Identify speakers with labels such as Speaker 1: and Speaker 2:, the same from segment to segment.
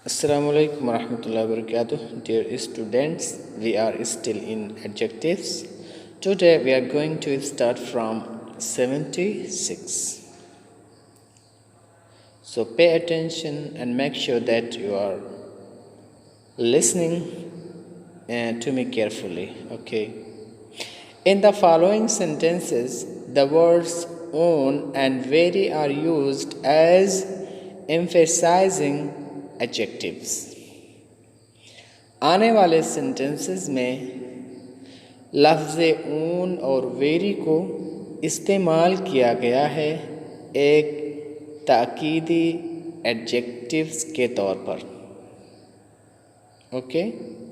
Speaker 1: Assalamu alaikum warahmatullahi wabarakatuh. Dear students, we are still in adjectives. Today we are going to start from 76. So pay attention and make sure that you are listening to me carefully. Okay. In the following sentences, the words own and very are used as emphasizing adjectives. आने वाले sentences में लफ्ज़ ऊन और very को इस्तेमाल किया गया है एक ताकीदी एडजेक्टिव्स के तौर पर। ओके,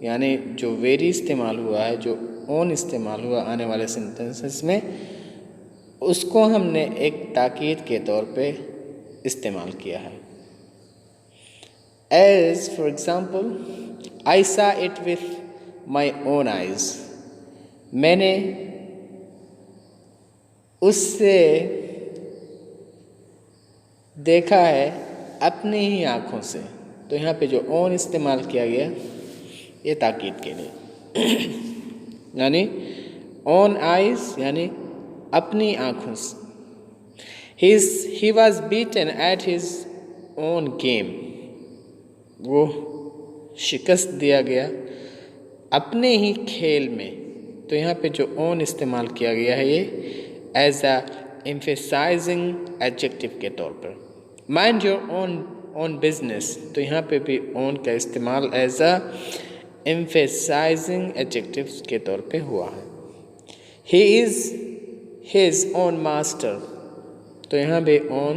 Speaker 1: यानी जो वेरी इस्तेमाल हुआ है, जो ओन इस्तेमाल हुआ आने वाले सेंटेंसेस में, उसको हमने एक ताकीद के तौर पे इस्तेमाल किया है। As for example, I saw it with my own eyes. मैंने उससे देखा है अपनी ही आँखों से। तो यहाँ पे जो ओन इस्तेमाल किया गया ये ताकीद के लिए यानी ओन आइज यानी अपनी आँखों से। He was beaten at his own game. वो शिकस्त दिया गया अपने ही खेल में। तो यहाँ पे जो ओन इस्तेमाल किया गया है ये एज अ एम्फेसाइजिंग एडजेक्टिव के तौर पर। माइंड योर ओन बिजनेस, तो यहाँ पे भी ओन का इस्तेमाल एज अ एम्फेसाइजिंग एडजेक्टिव के तौर पे हुआ है। He is his own master, तो यहाँ भी own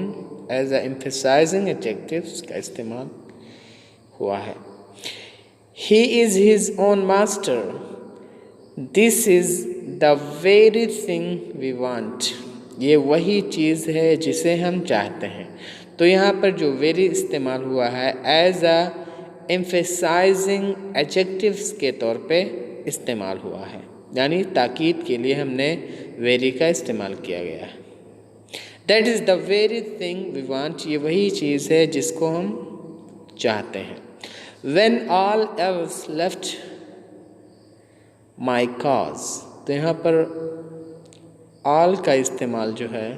Speaker 1: as a emphasizing adjective का इस्तेमाल हुआ है। He is his own master. This is the very thing we want. ये वही चीज़ है जिसे हम चाहते हैं। तो यहाँ पर जो वेरी इस्तेमाल हुआ है एज अ एम्फेसाइजिंग एडजेक्टिव्स के तौर पे इस्तेमाल हुआ है, यानी ताकीद के लिए हमने वेरी का इस्तेमाल किया गया है। That is the very thing we want. ये वही चीज़ है जिसको हम चाहते हैं। When all else left my cause, तो यहाँ पर all का इस्तेमाल जो है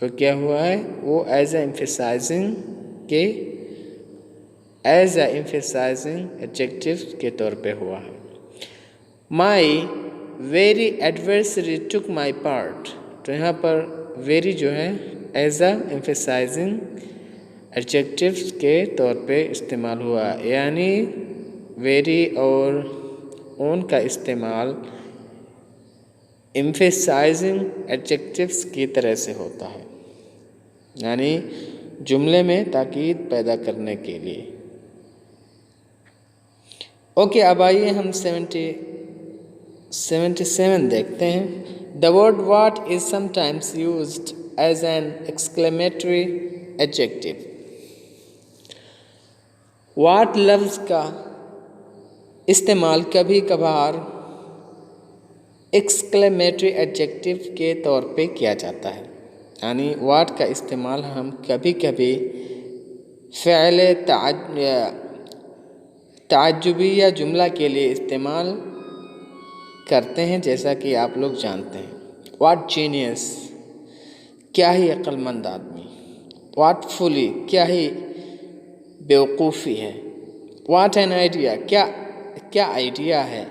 Speaker 1: वो क्या हुआ है, वो एज ए एम्फेसाइजिंग एडजेक्टिव के तौर पे हुआ है। My very adversary took my part, तो यहाँ पर very जो है एज ए एम्फेसाइजिंग एडजेक्टिव्स के तौर पे इस्तेमाल हुआ, यानी वेरी और ओन का इस्तेमाल एम्फेसाइजिंग एडजेक्टिव्स की तरह से होता है, यानी जुमले में ताकीद पैदा करने के लिए। ओके, अब आइए हम 77 देखते हैं। The word what is sometimes used as an exclamatory adjective. What लफ्ज़ का इस्तेमाल कभी कभार एक्सक्लेमेटरी एडजेक्टिव के तौर पे किया जाता है, यानी वाट का इस्तेमाल हम कभी कभी फ़िअल ताज्जुबी या जुमला के लिए इस्तेमाल करते हैं, जैसा कि आप लोग जानते हैं। वाट जीनियस, क्या ही अक्लमंद आदमी। वाट फुली, क्या ही बेवकूफ़ी है। वाट एन आइडिया, क्या आइडिया है।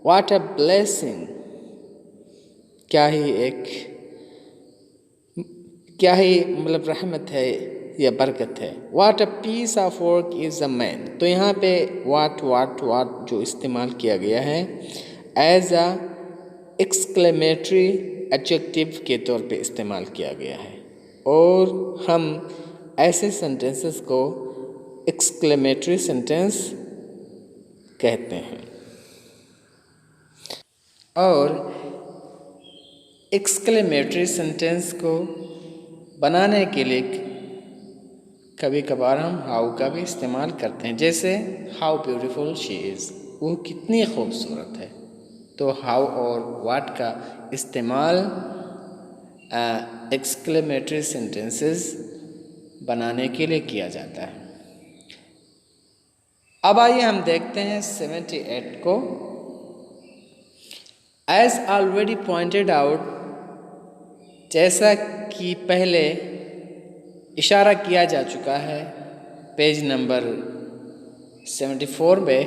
Speaker 1: वाट अ ब्लेसिंग, क्या ही मतलब रहमत है या बरकत है। What a piece of work is a man, तो यहाँ पे वाट जो इस्तेमाल किया गया है एज अ एक्सक्लेमेटरी एडजेक्टिव के तौर पे इस्तेमाल किया गया है, और हम ऐसे सेंटेंसेस को एक्सक्लेमेटरी सेंटेंस कहते हैं। और एक्सक्लेमेटरी सेंटेंस को बनाने के लिए कभी कभार हम हाउ का भी इस्तेमाल करते हैं, जैसे हाउ ब्यूटीफुल शी इज़, वो कितनी खूबसूरत है। तो हाउ और वाट का इस्तेमाल एक्सक्लेमेटरी सेंटेंसेस बनाने के लिए किया जाता है। अब आइए हम देखते हैं 78 को। एज ऑलरेडी पॉइंटेड आउट, जैसा कि पहले इशारा किया जा चुका है पेज नंबर 74 में,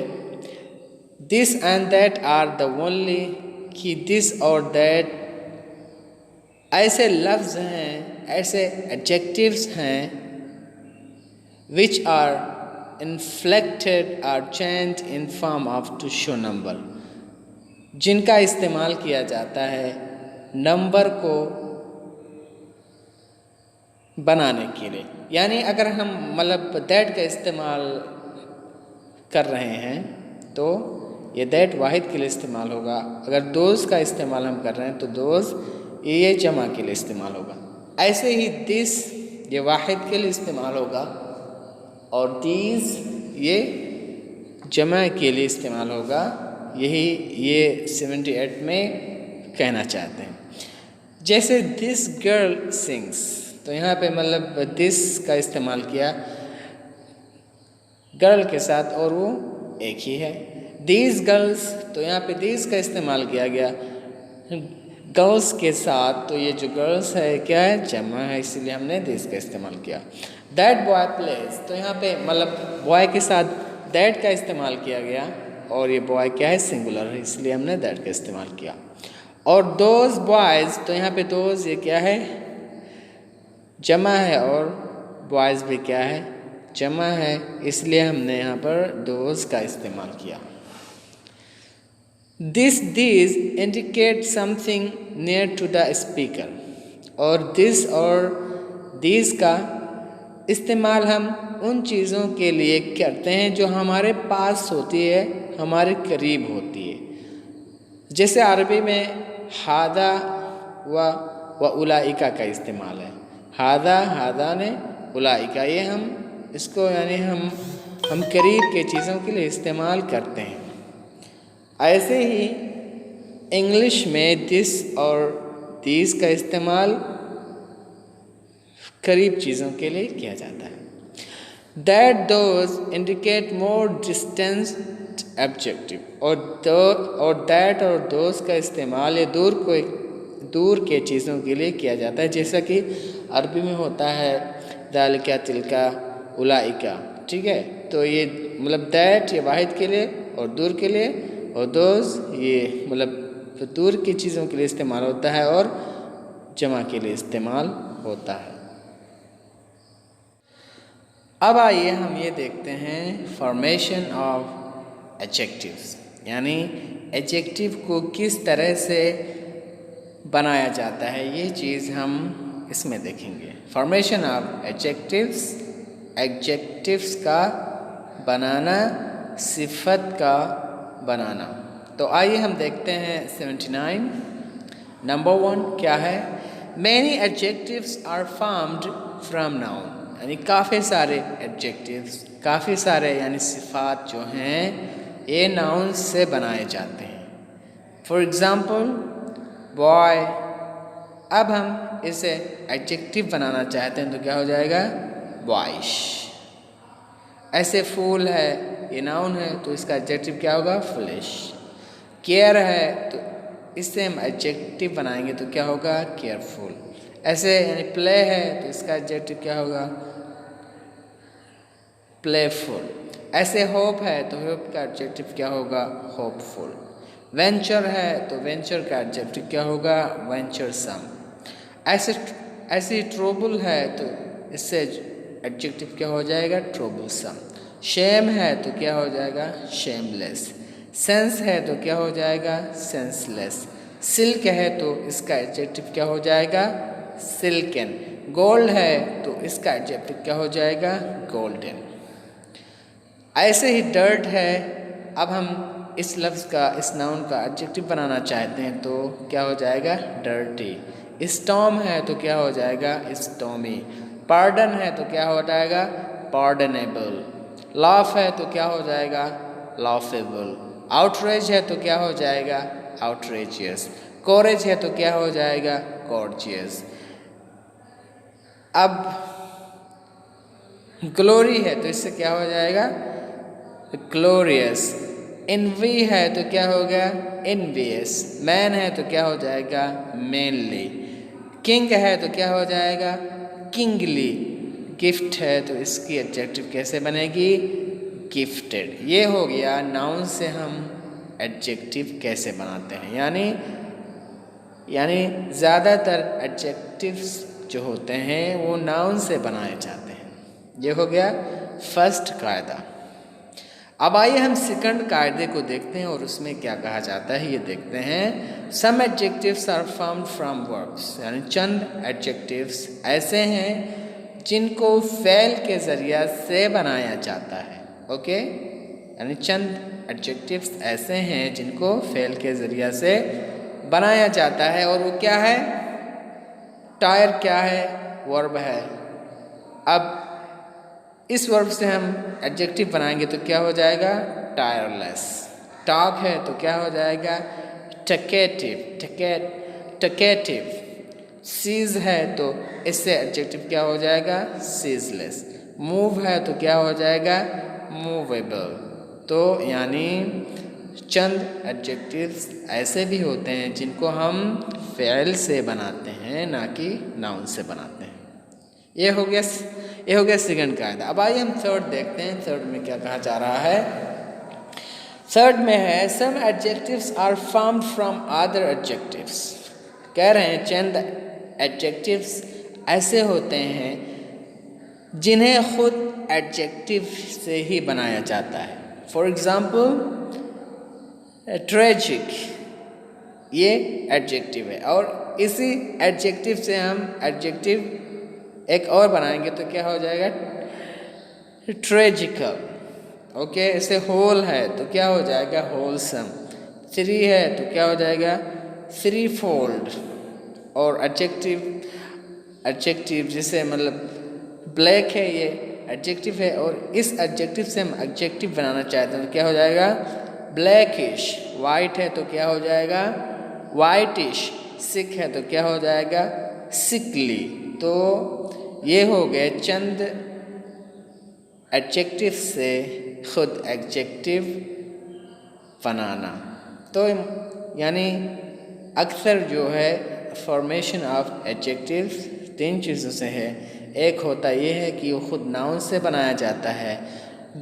Speaker 1: this and that are the only, कि दिस और दैट ऐसे लफ्ज़ हैं, ऐसे एडजेक्टिव्स हैं which are inflected are change in form of to show number, जिनका इस्तेमाल किया जाता है नंबर को बनाने के लिए। यानी अगर हम मतलब दैट का इस्तेमाल कर रहे हैं तो ये दैट वाहिद के लिए इस्तेमाल होगा, अगर दोज का इस्तेमाल हम कर रहे हैं तो दोज ये जमा के लिए इस्तेमाल होगा। ऐसे ही दिस ये वाहिद के लिए इस्तेमाल होगा और दीज ये जमा के लिए इस्तेमाल होगा। यही ये 78 में कहना चाहते हैं। जैसे दिस गर्ल सिंग्स, तो यहाँ पे मतलब दिस का इस्तेमाल किया गर्ल के साथ और वो एक ही है। दीज गर्ल्स, तो यहाँ पे दीज का इस्तेमाल किया गया गर्ल्स के साथ, तो ये जो गर्ल्स है क्या है, जमा है, इसलिए हमने दिस का इस्तेमाल किया। दैट बॉय प्लेज, तो यहाँ पे मतलब बॉय के साथ दैट का इस्तेमाल किया गया और ये बॉय क्या है, सिंगुलर है, इसलिए हमने दैट का इस्तेमाल किया। और दोज बॉयज़, तो यहाँ पे दोज ये क्या है, जमा है और बॉयज़ भी क्या है, जमा है, इसलिए हमने यहाँ पर दोज का इस्तेमाल किया। This these indicate something near to the speaker, और दिस और दीज का इस्तेमाल हम उन चीज़ों के लिए करते हैं जो हमारे पास होती है, हमारे करीब होती है। जैसे अरबी में हादा व उलाइका का इस्तेमाल है। हादा, हादा ने, उलाइका, ये हम इसको यानी हम करीब के चीज़ों के लिए इस्तेमाल करते हैं। ऐसे ही इंग्लिश में दिस और दीज का इस्तेमाल करीब चीज़ों के लिए किया जाता है। That, those indicate more distance objective, और दैट और दोज का इस्तेमाल ये दूर के चीज़ों के लिए किया जाता है। जैसा कि अरबी में होता है दालिका, तिलका, उलाइका, ठीक है। तो ये मतलब दैट ये वाहिद के लिए और दूर के लिए, और दोज ये मतलब दूर की चीज़ों के लिए इस्तेमाल होता है और जमा के लिए इस्तेमाल होता है। अब आइए हम ये देखते हैं फॉर्मेशन ऑफ एडजेक्टिव्स, यानी एडजेक्टिव को किस तरह से बनाया जाता है, ये चीज़ हम इसमें देखेंगे। फॉर्मेशन ऑफ एडजेक्टिव्स, एडजेक्टिव्स का बनाना, सिफत का बनाना। तो आइए हम देखते हैं 79। नंबर 1 क्या है, many adjectives are formed from noun, यानी काफ़ी सारे एडजेक्टिव्स, काफ़ी सारे यानी सिफात जो हैं ये नाउन से बनाए जाते हैं। फॉर एग्ज़ाम्पल बॉय, अब हम इसे एडजेक्टिव बनाना चाहते हैं तो क्या हो जाएगा, बॉयश। ऐसे फूल है, ये नाउन है, तो इसका एडजेक्टिव क्या होगा, फुलिश। केयर है, तो इससे हम एडजेक्टिव बनाएंगे तो क्या होगा, केयरफुल। ऐसे यानी प्ले है, तो इसका एडजेक्टिव क्या होगा, प्लेफुल। ऐसे होप है, तो होप का एडजेक्टिव क्या होगा, होपफुल। वेंचर है, तो वेंचर का एडजेक्टिव क्या होगा, वेंचरसम। ऐसे ट्रोबल है, तो इससे एडजेक्टिव क्या हो जाएगा, ट्रोबलसम। शेम है, तो क्या हो जाएगा, शेमलेस। सेंस है, तो क्या हो जाएगा, सेंसलेस। सिल्क है, तो इसका एडजेक्टिव क्या हो जाएगा, सिल्कन। गोल्ड है, तो इसका एडजेक्टिव क्या हो जाएगा, गोल्डन। ऐसे ही डर्ट है, अब हम इस लफ्ज़ का, इस नाउन का एडजेक्टिव बनाना चाहते हैं तो क्या हो जाएगा, डर्टी। स्टॉर्म है, तो क्या हो जाएगा, स्टॉमी। पार्डन है, तो क्या हो जाएगा, पार्डनेबल। लाफ है, तो क्या हो जाएगा, लाफेबल। आउटरेज है, तो क्या हो जाएगा, आउटरेजियस। कोरेज है, तो क्या हो जाएगा, कॉर्जियस। अब ग्लोरी है, तो इससे क्या हो जाएगा, ग्लोरियस। इनवी है तो क्या होगा, इनवियस। मैन है तो क्या हो जाएगा, मैनली। किंग है तो क्या हो जाएगा, किंगली। गिफ्ट है तो इसकी एडजेक्टिव कैसे बनेगी, गिफ्टेड। ये हो गया नाउन से हम एडजेक्टिव कैसे बनाते हैं। यानी ज़्यादातर एडजेक्टिव्स जो होते हैं वो नाउन से बनाए जाते हैं। ये हो गया फर्स्ट कायदा। अब आइए हम सेकंड कायदे को देखते हैं और उसमें क्या कहा जाता है ये देखते हैं। Some adjectives are formed from verbs, यानी चंद एडजेक्टिव्स ऐसे हैं जिनको फेल के ज़रिया से बनाया जाता है। ओके, यानी चंद एडजेक्टिव्स ऐसे हैं जिनको फेल के ज़रिया से बनाया जाता है। और वो क्या है, टायर क्या है, वर्ब है। अब इस वर्ब से हम एडजेक्टिव बनाएंगे तो क्या हो जाएगा, टायरलेस। टॉक है तो क्या हो जाएगा, टकेटिव, टकेटिव। सीज है तो इससे एडजेक्टिव क्या हो जाएगा, सीजलेस। मूव है तो क्या हो जाएगा, मूवेबल। तो यानी चंद एडजेक्टिव्स ऐसे भी होते हैं जिनको हम फ़ेल से बनाते हैं, ना कि नाउन से बनाते हैं। ये हो गया सेकंड कायदा। अब आइए हम थर्ड देखते हैं। थर्ड में क्या कहा जा रहा है। थर्ड में है some adjectives are formed from other adjectives. कह रहे हैं चंद एडजेक्टिव्स ऐसे होते हैं जिन्हें खुद एडजेक्टिव से ही बनाया जाता है। फॉर एग्जाम्पल ट्रेजिक, ये एडजेक्टिव है और इसी एडजेक्टिव से हम एडजेक्टिव एक और बनाएंगे तो क्या हो जाएगा, ट्रेजिकल। ओके, इसे होल है तो क्या हो जाएगा, होलसम। थ्री है तो क्या हो जाएगा, थ्री फोल्ड। और एडजेक्टिव जिसे मतलब ब्लैक है, ये एडजेक्टिव है और इस एडजेक्टिव से हम एडजेक्टिव बनाना चाहते हैं तो क्या हो जाएगा, ब्लैकिश। वाइट है तो क्या हो जाएगा, वाइटिश। सिक है तो क्या हो जाएगा, सिकली। तो ये हो गए चंद एडजेक्टिव से खुद एडजेक्टिव बनाना। तो यानी अक्सर जो है फॉर्मेशन ऑफ एडजेक्टिव तीन चीज़ों से है। एक होता ये है कि वो खुद नाउन से बनाया जाता है,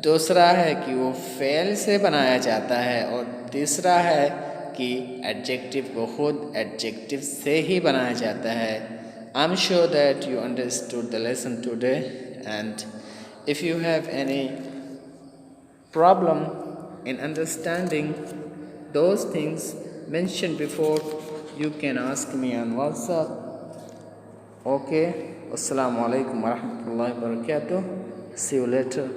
Speaker 1: दूसरा है कि वो फेल से बनाया जाता है और तीसरा है कि एडजेक्टिव को खुद एडजेक्टिव से ही बनाया जाता है। I'm sure that you understood the lesson today, and if you have any problem in understanding those things mentioned before, you can ask me on WhatsApp. Okay, Assalamu alaikum wa rahmatullahi wa barakatuh. See you later.